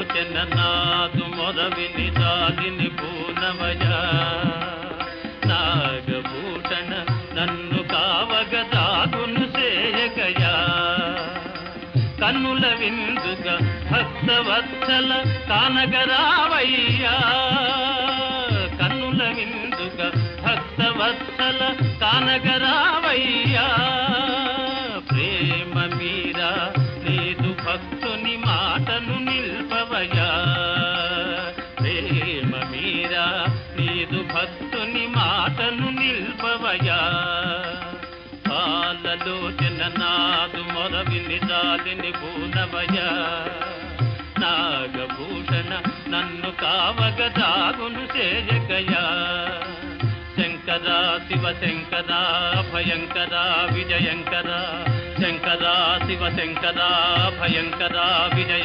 పాలలోచన నాదు మొరవిని జాలిని పూనవయా నాగభూషణ నన్ను కావగ దాగును చేయగయా కన్నుల విందుగా భక్తవత్సల కానగరావయ్యా కన్నుల విందుగా భక్తవత్సల కానగరావయ్యా ప్రేమ మీరా నీదు భక్తుని మాటను నిల్పవయా ప్రేమ మీరా నీదు భక్తుని మాటను నిల్పవయా పాలలోచన నాదు మొరవిని జాలిని పూనవయా నాగభూషణ నన్ను కావగ దాగును చేయగయా శంకరా శివ శంకరా భయంకరా విజయంకరా శంకరా శివ శంకరా భయంకరా విజయంకరా